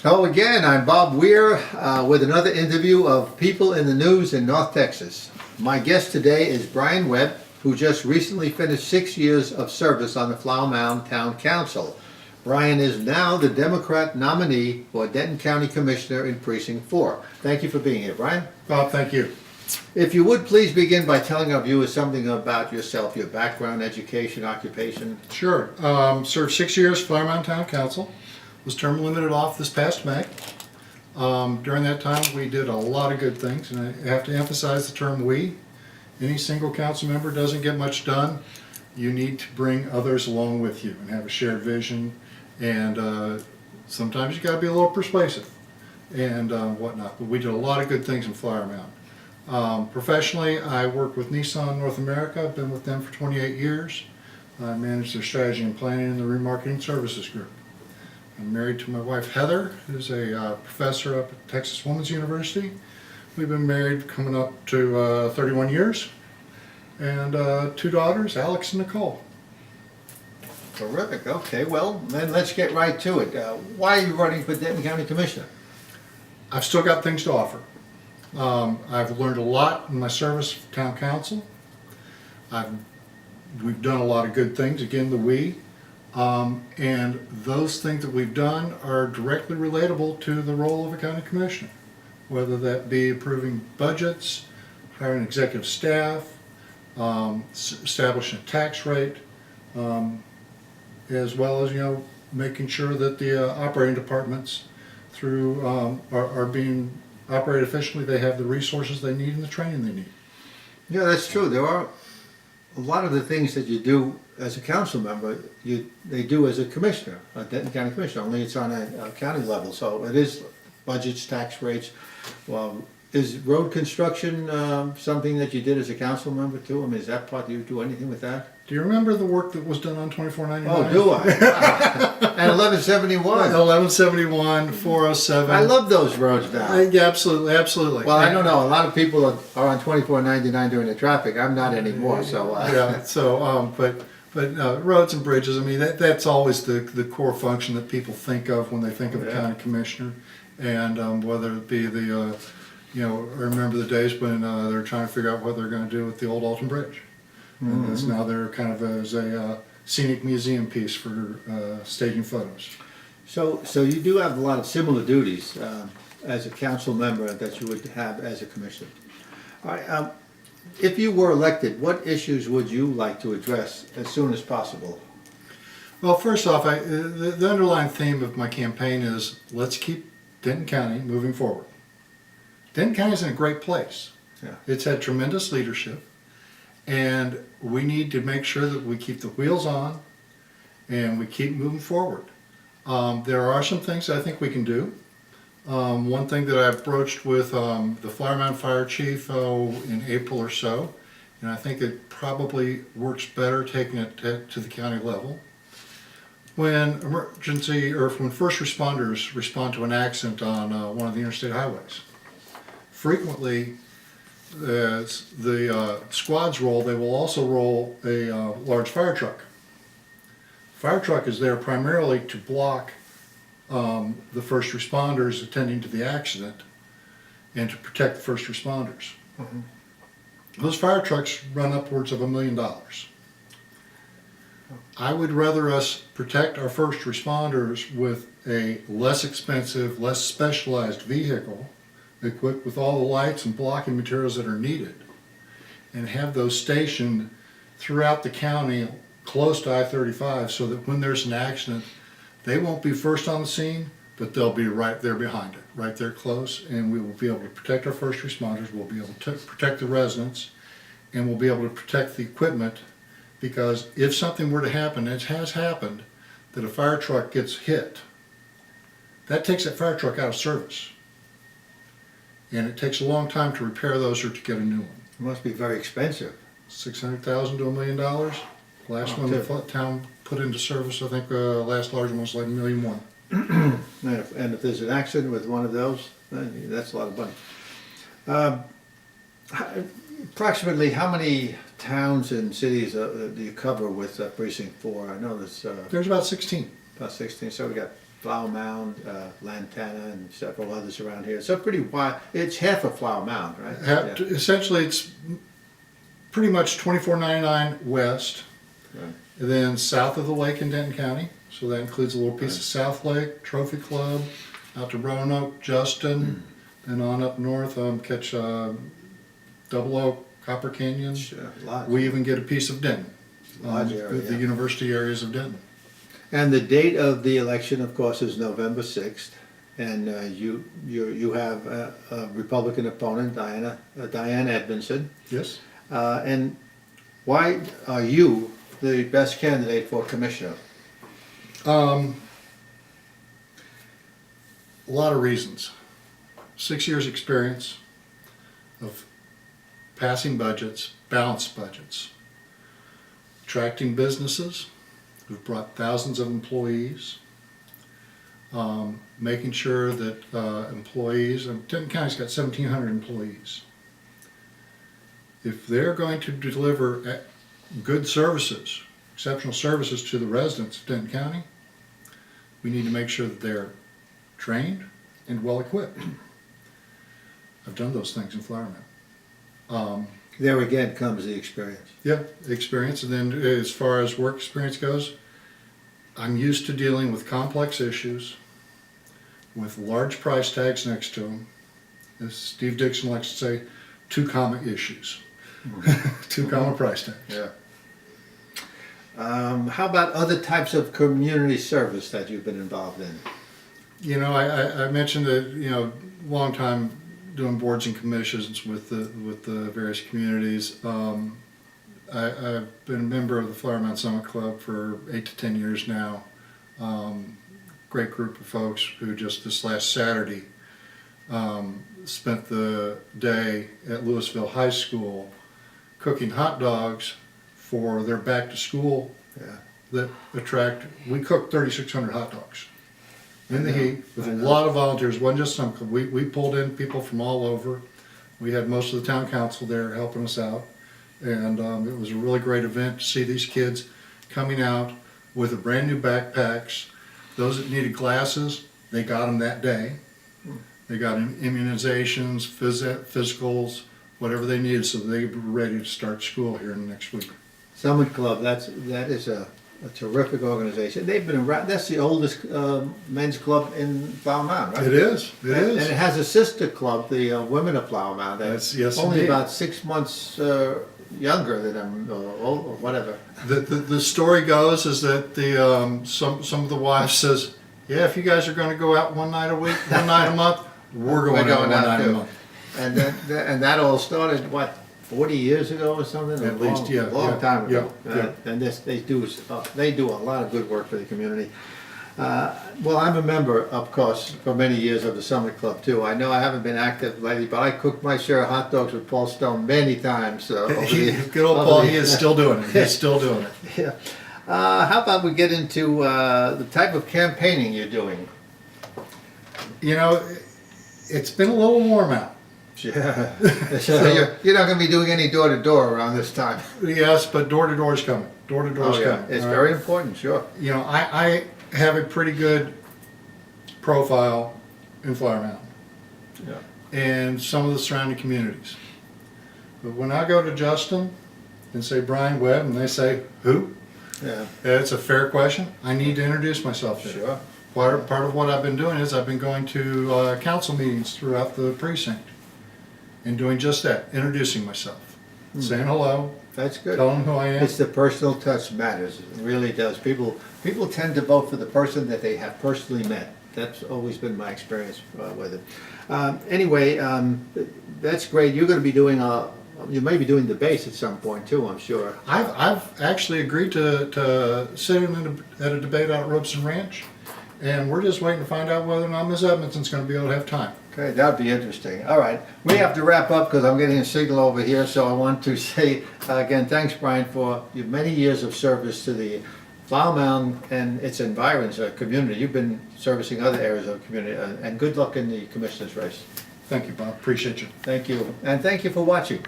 Hello again, I'm Bob Weir with another interview of People in the News in North Texas. My guest today is Bryan Webb, who just recently finished 6 years of service on the Flower Mound Town Council. Bryan is now the Democrat nominee for Denton County Commissioner in Precinct 4. Thank you for being here, Bryan. Bob, thank you. If you would please begin by telling our viewers something about yourself, your background, education, occupation. Sure. Served 6 years Flower Mound Town Council. Was term limited off this past May. During that time, we did a lot of good things, and I have to emphasize the term we. Any single council member doesn't get much done. You need to bring others along with you and have a shared vision, and sometimes you got to be a little persuasive and whatnot. But we did a lot of good things in Flower Mound. Professionally, I work with Nissan North America. I've been with them for 28 years. I manage their strategy and planning in the remarketing services group. I'm married to my wife Heather, who's a professor up at Texas Women's University. We've been married coming up to 31 years, and 2 daughters, Alex and Nicole. Terrific. Okay, well, then let's get right to it. Why are you running for Denton County Commissioner? I've still got things to offer. I've learned a lot in my service for town council. We've done a lot of good things, again, the we. And those things that we've done are directly relatable to the role of a county commissioner, whether that be approving budgets, hiring executive staff, establishing a tax rate, as well as making sure that the operating departments are being operated efficiently. They have the resources they need and the training they need. Yeah, that's true. There are a lot of the things that you do as a council member, they do as a commissioner, a Denton County Commissioner, only it's on a county level. So it is budgets, tax rates. Well, is road construction something that you did as a council member too? I mean, is that part, do you do anything with that? Do you remember the work that was done on 2499? Oh, do I? Wow. And 1171. 1171, 407. I love those roads now. Yeah, absolutely, absolutely. Well, I don't know. A lot of people are on 2499 during the traffic. I'm not anymore. So yeah. So, but roads and bridges. I mean, that's always the core function that people think of when they think of a county commissioner, and whether it be the I remember the days when they're trying to figure out what they're going to do with the old Alton Bridge, and it's now they're kind of as a scenic museum piece for staging photos. So you do have a lot of similar duties as a council member that you would have as a commissioner. All right. If you were elected, what issues would you like to address as soon as possible? Well, first off, the underlying theme of my campaign is let's keep Denton County moving forward. Denton County is in a great place. Yeah. It's had tremendous leadership, and we need to make sure that we keep the wheels on and we keep moving forward. There are some things I think we can do. One thing that I've broached with the Flower Mound Fire Chief in April or so, and I think it probably works better taking it to the county level. When when first responders respond to an accident on one of the interstate highways, frequently the squads roll, they will also roll a large fire truck. Fire truck is there primarily to block the first responders attending to the accident and to protect the first responders. Mm-hmm. Those fire trucks run upwards of $1 million. I would rather us protect our first responders with a less expensive, less specialized vehicle equipped with all the lights and blocking materials that are needed, and have those stationed throughout the county close to I-35, so that when there's an accident, they won't be first on the scene, but they'll be right there behind it, right there close, and we will be able to protect our first responders, we'll be able to protect the residents, and we'll be able to protect the equipment, because if something were to happen, it has happened, that a fire truck gets hit, that takes that fire truck out of service. And it takes a long time to repair those or to get a new one. It must be very expensive. $600,000 to $1 million. Last one the town put into service, I think last large one was like $1.1 million. And if there's an accident with one of those, then that's a lot of money. Approximately how many towns and cities do you cover with Precinct 4? I know there's There's about 16. about 16, so we got Flower Mound, Lantana, and several others around here. So pretty wide. It's half of Flower Mound, right? Yeah. Essentially, it's pretty much 2499 west, Right. and then south of the lake in Denton County. So that includes a little piece of South Lake, Trophy Club, out to Roanoke, Justin, then on up north, catch Double Oak, Copper Canyon. Sure, large. We even get a piece of Denton, Large area, the yeah. university areas of Denton. And the date of the election, of course, is November 6th. And you have a Republican opponent, Diane Edmondson. Yes. And why are you the best candidate for commissioner? A lot of reasons. 6 years experience of passing budgets, balanced budgets, attracting businesses who've brought thousands of employees, making sure that employees, and Denton County's got 1,700 employees. If they're going to deliver good services, exceptional services to the residents of Denton County, we need to make sure that they're trained and well equipped. I've done those things in Flower Mound. There again comes the experience. Yeah, experience. And then as far as work experience goes, I'm used to dealing with complex issues with large price tags next to them. As Steve Dixon likes to say, 2 comma issues. 2 comma price tags. Yeah. How about other types of community service that you've been involved in? You know, I mentioned that, you know, long time doing boards and commissions with the various communities. I've been a member of the Flower Mound Summit Club for 8 to 10 years now. Great group of folks who just this last Saturday spent the day at Louisville High School cooking hot dogs for their back to school. Yeah. We cooked 3,600 hot dogs in the heat with a lot of volunteers. It wasn't just some, we pulled in people from all over. We had most of the town council there helping us out. And it was a really great event to see these kids coming out with the brand new backpacks. Those that needed glasses, they got them that day. They got immunizations, physicals, whatever they needed, so they were ready to start school here in the next week. Summit Club, that is a terrific organization. They've been around, that's the oldest men's club in Flower Mound, right? It is, it is. And it has a sister club, the Women of Flower Mound. That's yes, only indeed. about 6 months younger than them, or whatever. The story goes is that the some of the wives says, yeah, if you guys are going to go out one night a week, one night a month, we're going out one night a month. And that all started, what, 40 years ago or something? At least, yeah. Long time ago. Yeah. And they do a lot of good work for the community. Well, I'm a member, of course, for many years of the Summit Club too. I know I haven't been active lately, but I cooked my share of hot dogs with Paul Stone many times. Good old Paul, he is still doing it. He's still doing it. Yeah. How about we get into the type of campaigning you're doing? You know, it's been a little warm out. Yeah. So you're not going to be doing any door-to-door around this time. Yes, but door-to-door is coming. Door-to-door is coming. It's very important, sure. You know, I have a pretty good profile in Flower Mound Yeah. and some of the surrounding communities. But when I go to Justin and say Bryan Webb and they say, who? Yeah. It's a fair question. I need to introduce myself there. Sure. Part of what I've been doing is I've been going to council meetings throughout the precinct and doing just that, introducing myself, saying hello, That's good. telling them who I am. It's the personal touch matters. It really does. People tend to vote for the person that they have personally met. That's always been my experience with it. Anyway, that's great. You're going to be doing you may be doing debates at some point too, I'm sure. I've actually agreed to sit in at a debate out at Robeson Ranch, and we're just waiting to find out whether or not Ms. Edmondson's going to be able to have time. Okay, that'd be interesting. All right, we have to wrap up because I'm getting a signal over here. So I want to say again, thanks, Bryan, for your many years of service to the Flower Mound and its environs community. You've been servicing other areas of the community, and good luck in the commissioner's race. Thank you, Bob. Appreciate you. Thank you, and thank you for watching.